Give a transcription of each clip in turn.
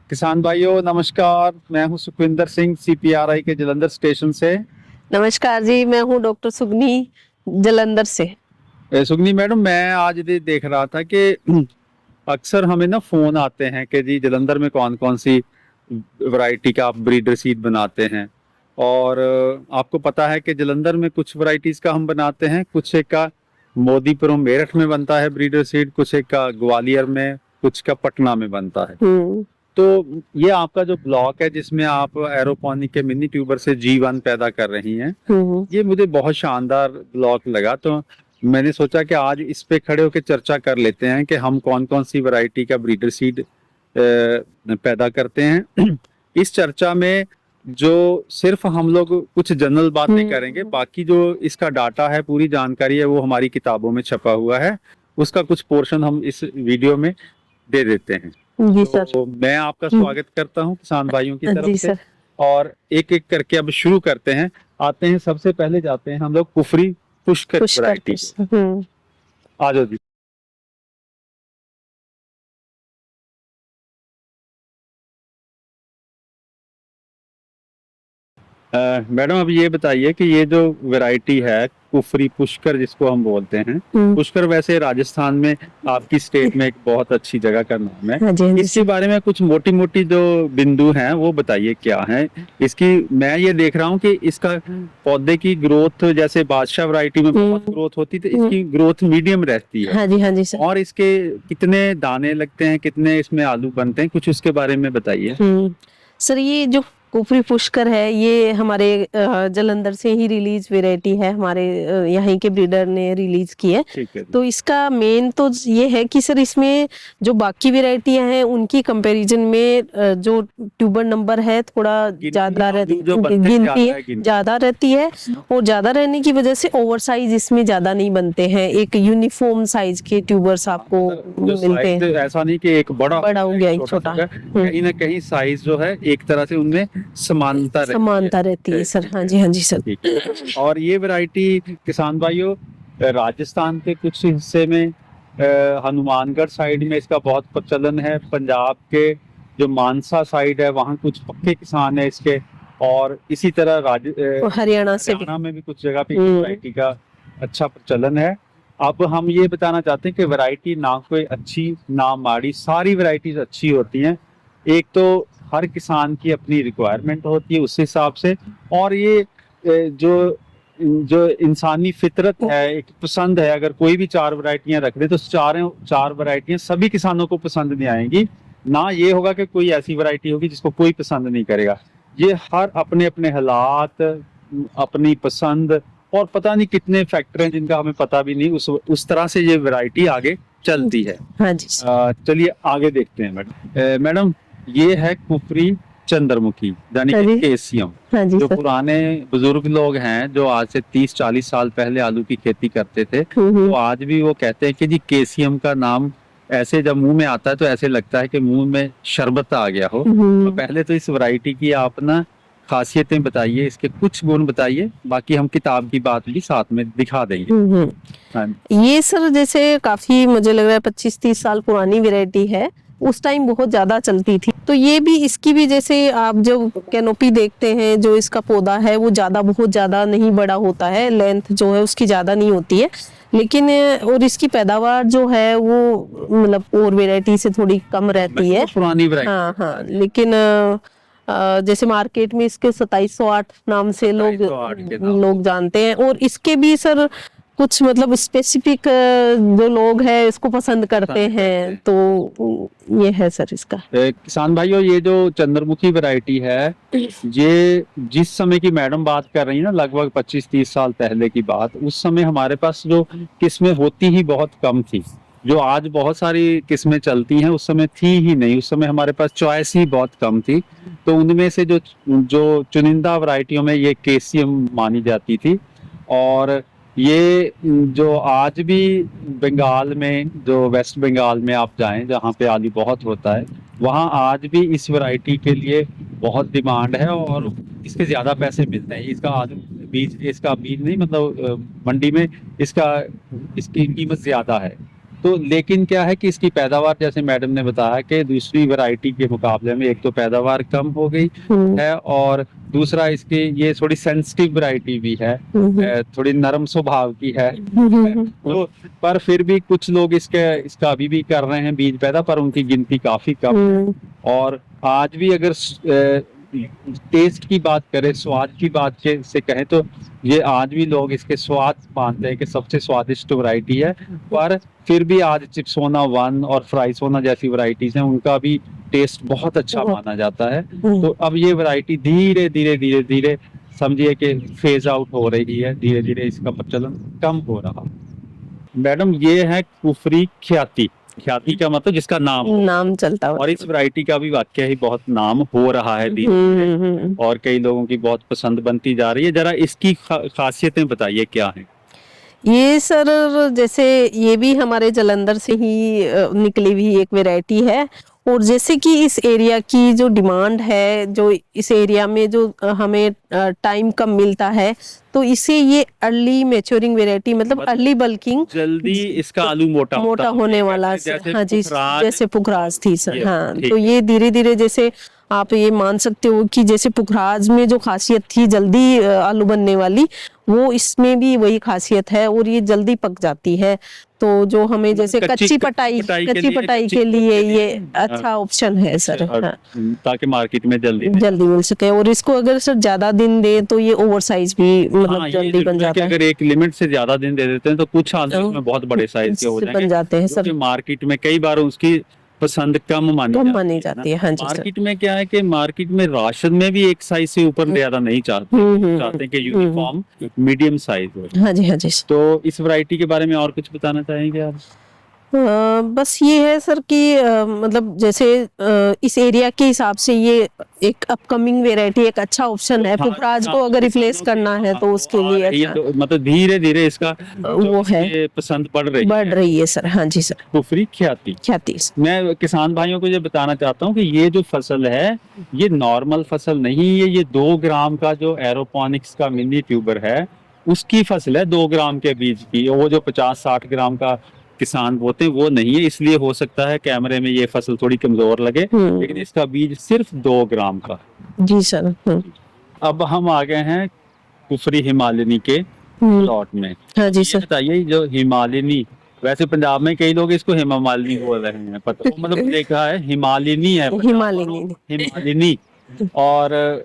किसान भाइयों नमस्कार। मैं हूं सुखविंदर सिंह सीपीआरआई के जलंधर स्टेशन से। नमस्कार जी, मैं हूँ डॉक्टर सुगनी जलंधर से। सुगनी मैडम, मैं आज देख रहा था कि अक्सर हमें ना फोन आते हैं कि जी जलंधर में कौन कौन सी वैरायटी का आप ब्रीडर सीड बनाते हैं। और आपको पता है कि जलंधर में कुछ वैरायटीज का हम बनाते हैं, कुछ एक का मोदीपुरम मेरठ में बनता है ब्रीडर सीड, कुछ एक का ग्वालियर में, कुछ का पटना में बनता है। तो ये आपका जो ब्लॉक है जिसमें आप एरोपोनिक के मिनी ट्यूबर से जीवन पैदा कर रही हैं, ये मुझे बहुत शानदार ब्लॉक लगा। तो मैंने सोचा कि आज इस पे खड़े होकर चर्चा कर लेते हैं कि हम कौन कौन सी वैरायटी का ब्रीडर सीड पैदा करते हैं। इस चर्चा में जो सिर्फ हम लोग कुछ जनरल बातें करेंगे, बाकी जो इसका डाटा है, पूरी जानकारी है, वो हमारी किताबों में छपा हुआ है। उसका कुछ पोर्शन हम इस वीडियो में दे देते हैं। जी तो सर। मैं आपका स्वागत करता हूँ किसान भाइयों की तरफ जी से। सर। और एक एक करके अब शुरू करते हैं। आते हैं, सबसे पहले जाते हैं हम लोग कुफरी पुष्कर पुष्कर वैरायटी। आ जाओ जी। मैडम अब ये बताइए कि ये जो वैरायटी है कुफरी पुष्कर जिसको हम बोलते हैं, पुष्कर वैसे राजस्थान में आपकी स्टेट में एक बहुत अच्छी जगह का नाम है। हाँ जी, हाँ जी इसके सर। बारे में कुछ मोटी मोटी जो बिंदु हैं वो बताइए क्या है इसकी। मैं ये देख रहा हूँ कि इसका पौधे की ग्रोथ जैसे बादशाह वैरायटी में बहुत ग्रोथ होती है, तो इसकी ग्रोथ मीडियम रहती है। हाँ जी, हाँ जी सर। और इसके कितने दाने लगते हैं, कितने इसमें आलू बनते हैं, कुछ उसके बारे में बताइए। सर, ये जो कुफरी पुष्कर है ये हमारे जलंधर से ही रिलीज वेराइटी है, हमारे यहीं के ब्रीडर ने रिलीज की है। ठीक है। तो इसका मेन तो ये है कि सर इसमें जो बाकी वेराइटियां हैं उनकी कंपैरिजन में जो ट्यूबर नंबर है थोड़ा ज्यादा गिनती है ज्यादा रहती है। और ज्यादा रहने की वजह से ओवर साइज इसमें ज्यादा नहीं बनते हैं, एक यूनिफॉर्म साइज के ट्यूबर्स आपको मिलते हैं। ऐसा नहीं कि एक बड़ा हो गया एक छोटा। कहीं ना कहीं साइज जो है एक तरह से उनमें समानता रहती है सर। हाँ जी, हाँ जी सर। और ये वैरायटी किसान भाइयों राजस्थान के कुछ हिस्से में, हनुमानगढ़ साइड में इसका बहुत प्रचलन है। पंजाब के जो मानसा साइड है वहाँ कुछ पक्के किसान है इसके। और इसी तरह हरियाणा में भी कुछ जगह पे वैरायटी का अच्छा प्रचलन है। अब हम ये बताना चाहते हैं कि वैरायटी ना कोई अच्छी ना माड़ी, सारी वैरायटीज अच्छी होती हैं। एक तो हर किसान की अपनी रिक्वायरमेंट होती है उस हिसाब से। और ये जो जो इंसानी फितरत है, एक पसंद है, अगर कोई भी चार वैरायटियां रख दे तो चार वैरायटियां सभी किसानों को पसंद नहीं आएंगी। ना ये होगा कि कोई ऐसी वैरायटी होगी जिसको कोई पसंद नहीं करेगा। ये हर अपने अपने हालात, अपनी पसंद और पता नहीं कितने फैक्टर हैं जिनका हमें पता भी नहीं, उस तरह से ये वैरायटी आगे चलती है। हाँ जी। चलिए आगे देखते हैं मैडम। मैडम ये है कुफरी चंद्रमुखी यानी कि केसियम। हाँ जी जो सर। पुराने बुजुर्ग लोग हैं जो आज से 30-40 साल पहले आलू की खेती करते थे, तो आज भी वो कहते हैं कि जी केसियम का नाम ऐसे जब मुंह में आता है तो ऐसे लगता है कि मुंह में शरबत आ गया हो। तो पहले तो इस वैरायटी की आप ना खासियतें बताइए, इसके कुछ गुण बताइए, बाकी हम किताब की बात भी साथ में दिखा देंगे। हाँ। ये सर जैसे काफी मुझे लग रहा है 25-30 साल पुरानी वैरायटी है, उस टाइम बहुत ज्यादा चलती थी। तो ये भी इसकी भी जैसे आप जो कैनोपी देखते हैं, जो इसका पौधा है वो बहुत ज्यादा नहीं बड़ा होता है, लेंथ जो है उसकी ज्यादा नहीं होती है, लेकिन और इसकी पैदावार जो है वो मतलब और वैरायटी से थोड़ी कम रहती है। पुरानी वैरायटी। हाँ हाँ, लेकिन जैसे मार्केट में इसके 2708 नाम से लोग जानते हैं। और इसके भी सर कुछ मतलब स्पेसिफिक जो लोग हैं इसको पसंद करते हैं, तो ये है सर इसका। किसान भाइयों ये जो चंद्रमुखी वैरायटी है, ये जिस समय की मैडम बात कर रही है ना, लगभग 25-30 साल पहले की बात, उस समय हमारे पास जो किस्में होती ही बहुत कम थी। जो आज बहुत सारी किस्में चलती हैं उस समय थी ही नहीं। उस समय हमारे पास चॉइस ही बहुत कम थी। तो उनमें से जो जो चुनिंदा वैरायटियों में ये केसियम मानी जाती थी। और ये जो आज भी बंगाल में, जो वेस्ट बंगाल में आप जाएं जहाँ पे आलू बहुत होता है, वहाँ आज भी इस वैरायटी के लिए बहुत डिमांड है और इसके ज्यादा पैसे मिलते हैं। इसका बीज नहीं, मतलब मंडी में इसकी कीमत ज्यादा है। तो लेकिन क्या है कि इसकी पैदावार, जैसे मैडम ने बताया कि दूसरी वैरायटी के मुकाबले में एक तो पैदावार कम हो गई है, और दूसरा इसकी ये थोड़ी सेंसिटिव वैरायटी भी है, थोड़ी नरम स्वभाव की है। तो पर फिर भी कुछ लोग इसका अभी भी कर रहे हैं बीज पैदा, पर उनकी गिनती काफी कम है। और आज भी अगर टेस्ट की बात करें, स्वाद की बात से कहें, तो ये आज भी लोग इसके स्वाद मानते हैं कि सबसे स्वादिष्ट वैरायटी है। पर फिर भी आज चिप्सोना 1 और फ्राइसोना जैसी वैरायटीज हैं, उनका भी टेस्ट बहुत अच्छा माना जाता है। तो अब ये वैरायटी धीरे धीरे समझिए कि फेज आउट हो रही है, धीरे धीरे इसका प्रचलन कम हो रहा। मैडम, ये है कुफरी ख्याति। ख्याति का मतलब जिसका नाम चलता है, और इस वैरायटी का भी वाकई ही बहुत नाम हो रहा है धीरे, और कई लोगों की बहुत पसंद बनती जा रही है। जरा इसकी खासियतें बताइए क्या है। ये सर, जैसे ये भी हमारे जालंधर से ही निकली हुई एक वैरायटी है, और जैसे कि इस एरिया की जो डिमांड है, जो इस एरिया में जो हमें टाइम कम मिलता है, तो इसे ये अर्ली मैच्योरिंग वैरायटी, मतलब अर्ली बल्किंग, जल्दी इसका आलू मोटा होने वाला। हाँ जी, जैसे पुखराज थी सर। हाँ, तो ये धीरे धीरे, जैसे आप ये मान सकते हो कि जैसे पुखराज में जो खासियत थी जल्दी आलू बनने वाली, वो इसमें भी वही खासियत है, और ये जल्दी पक जाती है। तो जो हमें जैसे कच्ची पटाई के लिए ये अच्छा ऑप्शन है सर। हाँ, ताकि मार्केट में जल्दी मिल सके। और इसको अगर सर ज्यादा दिन दे तो ये ओवर साइज भी मतलब जल्दी बन जाता है। अगर एक लिमिट से ज्यादा दिन दे देते हैं तो कुछ आलू में बहुत बड़े साइज के हो जाते हैं सर। मार्केट में कई बार उसकी पसंद कम मानी जाती है। हाँ जी, मार्केट में क्या है कि मार्केट में राशन में भी एक साइज से ऊपर ज्यादा नहीं चाहते कि यूनिफॉर्म मीडियम साइज हो। हाँ जी, हाँ जी। तो इस वैरायटी के बारे में और कुछ बताना चाहेंगे आप? बस ये है सर कि मतलब जैसे इस एरिया के हिसाब से ये एक अपकमिंग वैरायटी, एक अच्छा ऑप्शन है। पुखराज को अगर रिप्लेस करना है तो उसके लिए अच्छा, तो मतलब धीरे धीरे इसका वो है पसंद बढ़ रही है सर। हाँ जी सर। कुफरी ख्याति। मैं किसान भाइयों को ये बताना चाहता हूँ कि ये जो फसल है, ये नॉर्मल फसल नहीं है। ये 2 ग्राम का जो एरोपोनिक्स का मिनी ट्यूबर है, उसकी फसल है, 2 ग्राम के बीज की। वो जो 50-60 ग्राम का किसान बोते हैं वो नहीं है। इसलिए हो सकता है कैमरे में ये फसल थोड़ी कमजोर लगे, लेकिन इसका बीज सिर्फ 2 ग्राम का। जी सर। अब हम आ गए हैं कुफरी हिमालिनी के प्लॉट में। हाँ जी सर। बताइए, जो हिमालिनी, वैसे पंजाब में कई लोग इसको हिमालिनी बोल रहे हैं, पता मतलब देखा है हिमालिनी है, हिमालिनी। और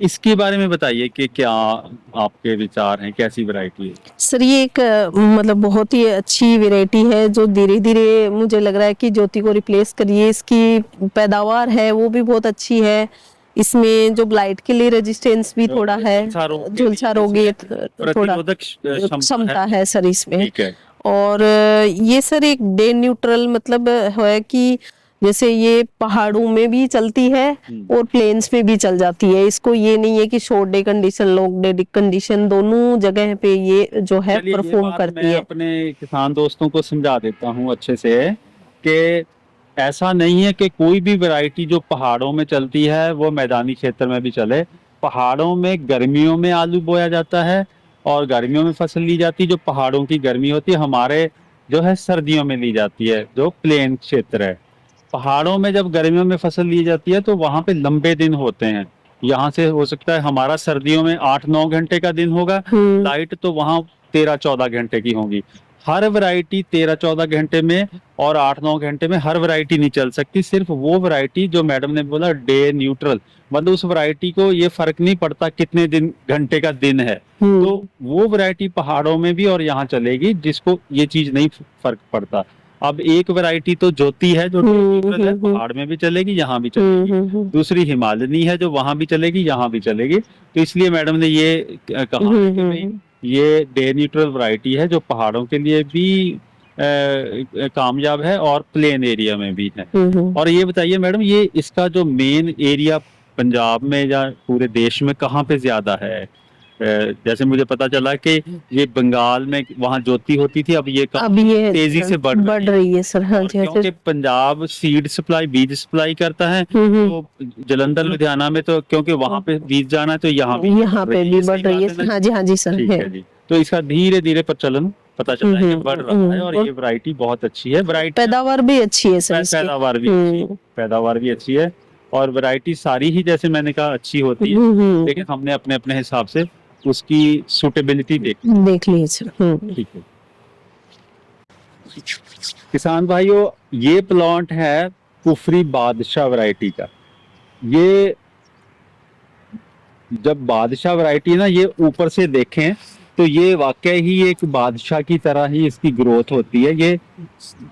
इसके बारे में बताइए कि क्या आपके विचार हैं, कैसी वैरायटी है सर। ये एक मतलब बहुत ही अच्छी वैरायटी है, जो धीरे धीरे मुझे लग रहा है कि ज्योति को रिप्लेस करिए। इसकी पैदावार है वो भी बहुत अच्छी है। इसमें जो ब्लाइट के लिए रेजिस्टेंस भी थोड़ा है, झुलसा रोगी थोड़ा क्षमता है सर इसमें। और ये सर एक डे न्यूट्रल मतलब है कि जैसे ये पहाड़ों में भी चलती है और प्लेन्स में भी चल जाती है। इसको ये नहीं है कि short day condition, long day condition, दोनों जगह पे ये जो है परफॉर्म करती है। अपने किसान दोस्तों को समझा देता हूँ अच्छे से कि ऐसा नहीं है कि कोई भी वैरायटी जो पहाड़ों में चलती है वो मैदानी क्षेत्र में भी चले। पहाड़ों में गर्मियों में आलू बोया जाता है और गर्मियों में फसल ली जाती है। जो पहाड़ों की गर्मी होती है, हमारे जो है सर्दियों में ली जाती है, जो प्लेन क्षेत्र है। पहाड़ों में जब गर्मियों में फसल ली जाती है तो वहां पे लंबे दिन होते हैं। यहाँ से हो सकता है हमारा सर्दियों में 8-9 घंटे का दिन होगा, लाइट तो वहाँ 13-14 घंटे की होगी। हर वैरायटी 13-14 घंटे में और 8-9 घंटे में हर वैरायटी नहीं चल सकती। सिर्फ वो वैरायटी जो मैडम ने बोला डे न्यूट्रल, मतलब उस वैरायटी को ये फर्क नहीं पड़ता कितने दिन घंटे का दिन है, तो वो वैरायटी पहाड़ों में भी और यहाँ चलेगी, जिसको ये चीज नहीं फर्क पड़ता। अब एक वैरायटी तो ज्योति है जो है, पहाड़ में भी चलेगी, यहाँ भी चलेगी। दूसरी हिमालयनी है जो वहां भी चलेगी, यहाँ भी चलेगी। तो इसलिए मैडम ने ये कहा कि ये डे न्यूट्रल वैरायटी है जो पहाड़ों के लिए भी कामयाब है और प्लेन एरिया में भी है। और ये बताइए मैडम, ये इसका जो मेन एरिया पंजाब में या पूरे देश में कहाँ पे ज्यादा है? जैसे मुझे पता चला कि ये बंगाल में वहाँ ज्योति होती थी, अब ये तेजी से बढ़ रही है सर। हाँ जी, क्योंकि पंजाब सीड सप्लाई, बीज सप्लाई करता है, तो जलंधर लुधियाना में तो क्योंकि वहाँ पे बीज जाना है तो यहाँ पे भी बढ़ रही है। हाँ जी, हाँ जी सर। ठीक है जी। तो इसका धीरे धीरे प्रचलन पता चलता है कि बढ़ रहा है और और ये वैरायटी बहुत अच्छी है। वैरायटी पैदावार भी अच्छी है सर इसकी। पैदावार भी अच्छी है और वैरायटी सारी ही जैसे मैंने कहा अच्छी होती है, लेकिन हमने अपने अपने हिसाब से उसकी सूटेबिलिटी देख ली है सर। ठीक है किसान भाइयों, ये प्लांट है कुफरी बादशाह वैरायटी का। ये जब बादशाह वैरायटी ना ये ऊपर से देखें तो ये वाकई ही एक बादशाह की तरह ही इसकी ग्रोथ होती है। ये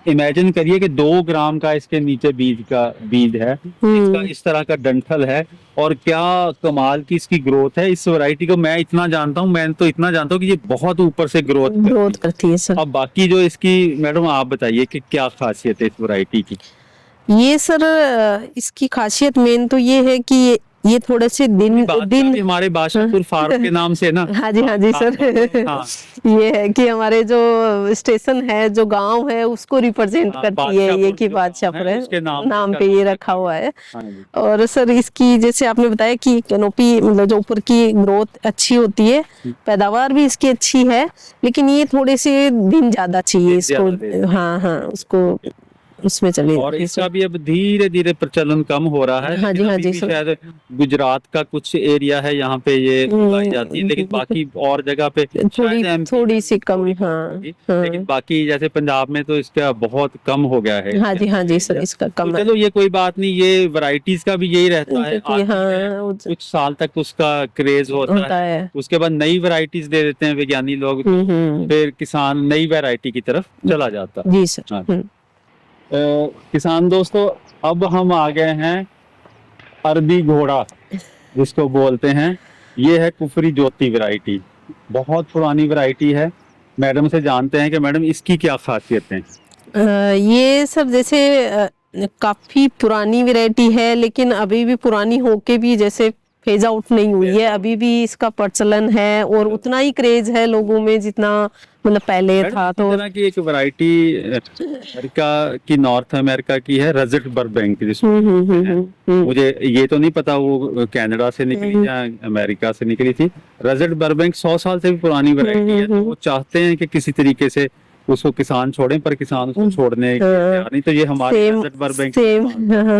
इमेजिन करिए कि 2 ग्राम का इसके नीचे बीज है, इसका इस तरह का डंठल है और क्या कमाल की इसकी ग्रोथ है। इस वैरायटी को मैं तो इतना जानता हूँ कि ये बहुत ऊपर से ग्रोथ करती है सर। अब बाकी जो इसकी मैडम आप बताइए कि क्या खासियत है इस वैरायटी की। ये सर इसकी खासियत मेन तो ये है कि ये थोड़े से दिन हमारे बादशाहपुर फार्म के नाम से ना। हाँ जी सर। हाँ। ये है कि हमारे जो स्टेशन है, जो गांव है, उसको रिप्रेजेंट करती है ये कि बादशाहपुर है, उसके नाम पे ये रखा हुआ है। और सर इसकी जैसे आपने बताया कि कैनोपी मतलब जो ऊपर की ग्रोथ अच्छी होती है, पैदावार भी इसकी अच्छी है, लेकिन ये थोड़े से दिन ज्यादा चाहिए इसको। हाँ उसको उसमें चले। और इसका भी अब धीरे धीरे प्रचलन कम हो रहा है। हाँ जी शायद गुजरात का कुछ एरिया है यहाँ पे ये उगाई जाती है, लेकिन बाकी और जगह पे थोड़ी सी कम। लेकिन बाकी जैसे पंजाब में तो इसका बहुत कम हो गया है। हाँ जी सर, इसका कम। चलो ये कोई बात नहीं, ये वैरायटीज का भी यही रहता है। कुछ साल तक उसका क्रेज होता है, उसके बाद नई वैरायटीज दे देते हैं विज्ञानी लोग, फिर किसान नई वैरायटी की तरफ चला जाता है। जी सर। किसान दोस्तों, अब हम आ गए हैं अरबी घोड़ा जिसको बोलते हैं। ये है कुफरी ज्योति वैरायटी, बहुत पुरानी वैरायटी है। मैडम से जानते हैं कि मैडम इसकी क्या खासियत है। ये सर जैसे काफी पुरानी वैरायटी है, लेकिन अभी भी पुरानी होके भी जैसे फेज आउट नहीं हुई है, अभी भी इसका प्रचलन है और उतना ही क्रेज है लोगों में जितना मतलब पहले था। तो तरह की एक वैरायटी अमेरिका की, नॉर्थ अमेरिका की है, रजट बर्बैंक जिसको मुझे ये तो नहीं पता वो कनाडा से निकली या अमेरिका से निकली थी। रजट बर्बैंक 100 साल से भी पुरानी वैरायटी है। तो वो चाहते हैं कि किसी तरीके से उसको किसान छोड़ें, पर किसान उसको छोड़ने नहीं। तो ये हमारे रजट बर्बैंक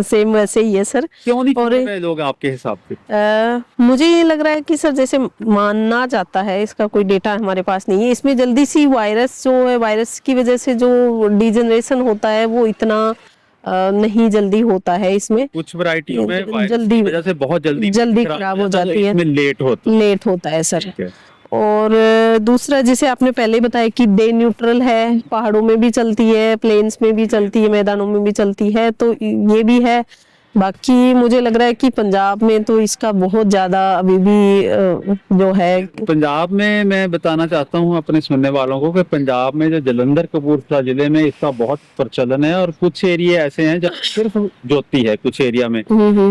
सेम वैसे ही है सर। क्यों नहीं छोड़ रहे लोग आपके हिसाब से? मुझे ये लग रहा है कि सर जैसे मानना जाता है, इसका कोई डेटा हमारे पास नहीं है, इसमें जल्दी सी वायरस जो है, वायरस की वजह से जो डिजेनरेशन होता है वो इतना नहीं जल्दी होता है। इसमें कुछ वैरायटियों में जल्दी वजह से बहुत जल्दी खराब हो जाती है, लेट होता है सर। और दूसरा जैसे आपने पहले बताया कि डे न्यूट्रल है, पहाड़ों में भी चलती है, प्लेन्स में भी चलती है, मैदानों में भी चलती है, तो ये भी है। बाकी मुझे लग रहा है कि पंजाब में तो इसका बहुत ज्यादा अभी भी जो है। पंजाब में मैं बताना चाहता हूँ अपने सुनने वालों को कि पंजाब में जो जलंधर कपूरथला जिले में इसका बहुत प्रचलन है, और कुछ एरिया ऐसे हैं जहाँ सिर्फ ज्योति है कुछ एरिया में,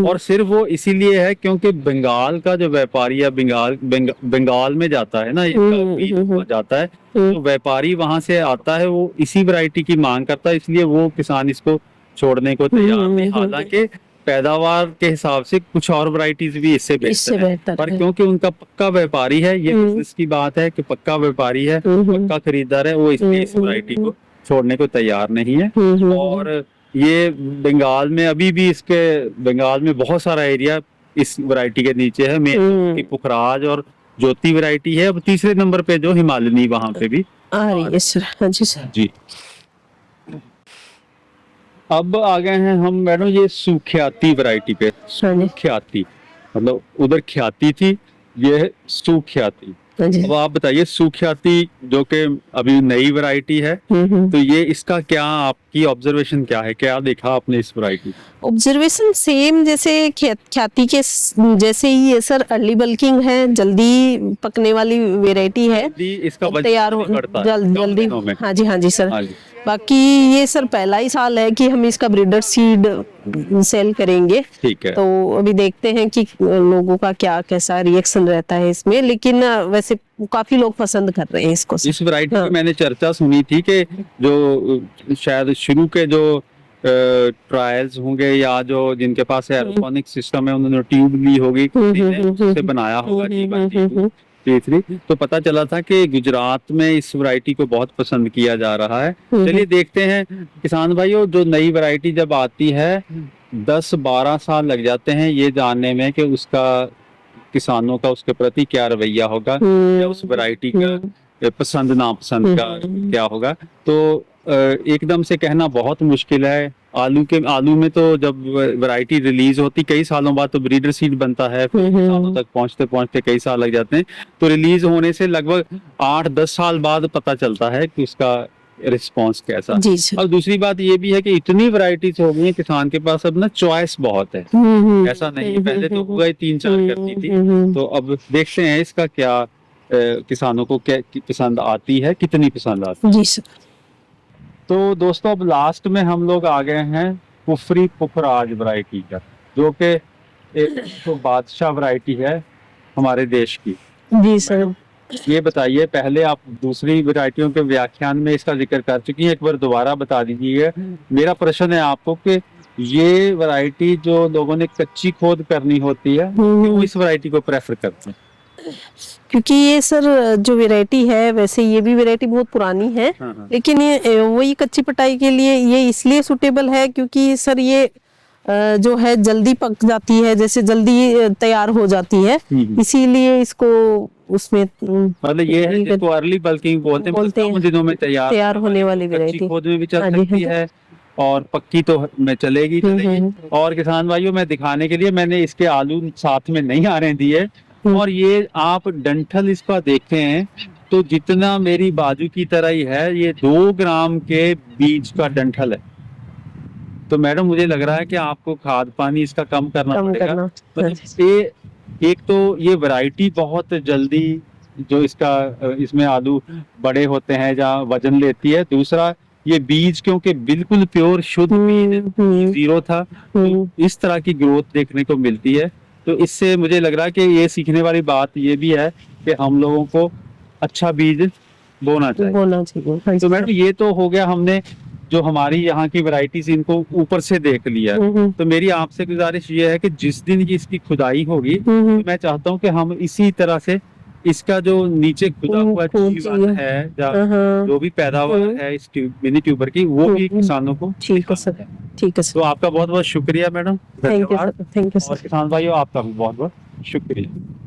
और सिर्फ वो इसीलिए है क्योंकि बंगाल का जो व्यापारी या बंगाल में जाता है ना, इसका जाता है, तो व्यापारी वहां से आता है, वो इसी वैरायटी की मांग करता है, इसलिए वो किसान इसको छोड़ने को तैयार नहीं। हालांकि पैदावार के हिसाब से कुछ और वैरायटीज भी इससे बेहतर है, पर क्योंकि उनका पक्का व्यापारी है, ये बिजनेस की बात है कि पक्का व्यापारी है, पक्का खरीदार है, वो इसलिए इस वैरायटी को छोड़ने को तैयार नहीं है। और ये बंगाल में अभी भी बंगाल में बहुत सारा एरिया इस वैरायटी के नीचे है। मेन पुखराज और ज्योति वैरायटी है। अब तीसरे नंबर पे जो हिमालयनी वहां पे भी आ रही है सर। हाँ जी सर। जी, अब आ गए हैं हम मैडम ये सुख्याति वैरायटी पे। सुख्याति मतलब उधर ख्याति थी, ये सुख्याति। अब आप बताइए सुख्याति जो कि अभी नई वैरायटी है, तो ये इसका क्या आपकी ऑब्जर्वेशन क्या है, क्या देखा आपने इस वैरायटी? ऑब्जर्वेशन सेम जैसे ख्याति के जैसे ही है सर, अर्ली बल्किंग है, जल्दी पकने वाली वैरायटी है, इसका तैयार हो जल्दी। हाँ जी सर। बाकी ये सर पहला ही साल है कि हम इसका ब्रीडर सीड सेल करेंगे, ठीक है। तो अभी देखते हैं कि लोगों का क्या कैसा रिएक्शन रहता है इसमें, लेकिन वैसे काफी लोग पसंद कर रहे हैं इसको। इस वैरायटी की मैंने चर्चा सुनी थी कि जो शायद शुरू के जो ट्रायल्स होंगे या जो जिनके पास एरोपोनिक सिस्टम है, उन्होंने ट्यूब ली होगी, से बनाया होगा, तीसरी तो पता चला था कि गुजरात में इस वैरायटी को बहुत पसंद किया जा रहा है। चलिए देखते हैं किसान भाइयों, जो नई वैरायटी जब आती है 10-12 साल लग जाते हैं ये जानने में कि उसका किसानों का उसके प्रति क्या रवैया होगा या उस वैरायटी का पसंद नापसंद का क्या होगा। तो एकदम से कहना बहुत मुश्किल है। आलू में तो जब वैरायटी रिलीज होती कई सालों बाद तो ब्रीडर सीड बनता है, फिर किसानों तक पहुंचते पहुंचते कई साल लग जाते हैं। तो रिलीज होने से लगभग 8-10 साल बाद पता चलता है कि उसका रिस्पॉन्स कैसा। जी सर। और दूसरी बात ये भी है कि इतनी वैरायटीज हो गई है किसान के पास, अब ना चॉइस बहुत है। ऐसा नहीं है, पहले तो हुआ ही 3-4 करती थी। तो अब देखते हैं इसका क्या किसानों को क्या पसंद आती है, कितनी पसंद आती है। जी सर। तो दोस्तों अब लास्ट में हम लोग आ गए हैं कुफरी पुखराज वैरायटी का, जो कि एक तो बादशाह वैरायटी है हमारे देश की। जी सर। ये बताइए, पहले आप दूसरी वैरायटियों के व्याख्यान में इसका जिक्र कर चुकी हैं, एक बार दोबारा बता दीजिए। मेरा प्रश्न है आपको कि ये वैरायटी जो लोगों ने कच्ची खोद करनी होती है वो इस वैरायटी को प्रेफर करते हैं? क्योंकि ये सर जो वैरायटी है, वैसे ये भी वैरायटी बहुत पुरानी है, हाँ। लेकिन ये वही कच्ची पटाई के लिए ये इसलिए सुटेबल है क्योंकि सर ये जो है जल्दी पक जाती है, जैसे जल्दी तैयार हो जाती है, इसीलिए इसको उसमें मतलब ये है जिसको अर्ली बल्किंग बोलते हैं, कम दिनों में तैयार होने वाली कच्ची वैरायटी। खोद में भी चल सकती है और पक्की तो में चलेगी। और किसान भाइयों, मैं दिखाने के लिए मैंने इसके आलू साथ में नहीं आने दिए, और ये आप डंठल इसका देखते हैं तो जितना मेरी बाजू की तरह ही है, ये 2 ग्राम के बीज का डंठल है। तो मैडम मुझे लग रहा है कि आपको खाद पानी इसका कम करना पड़ेगा। मतलब ये एक तो ये वैरायटी बहुत जल्दी जो इसमें आलू बड़े होते हैं जहाँ वजन लेती है। दूसरा ये बीज क्योंकि बिल्कुल प्योर शुद्ध बीज 0 था, तो इस तरह की ग्रोथ देखने को मिलती है। तो इससे मुझे लग रहा है कि ये सीखने वाली बात ये भी है कि हम लोगों को अच्छा बीज बोना चाहिए। तो मैडम ये तो हो गया, हमने जो हमारी यहाँ की वैरायटीज इनको ऊपर से देख लिया। तो मेरी आपसे गुजारिश ये है कि जिस दिन की इसकी खुदाई होगी तो मैं चाहता हूँ कि हम इसी तरह से इसका जो नीचे खुदा हुआ जीवन है या जो भी पैदावार है इस मिनी ट्यूबर की, वो भी किसानों को। ठीक है सर। तो आपका बहुत बहुत शुक्रिया मैडम, थैंक यू सर। और किसान भाइयों आपका भी बहुत बहुत शुक्रिया।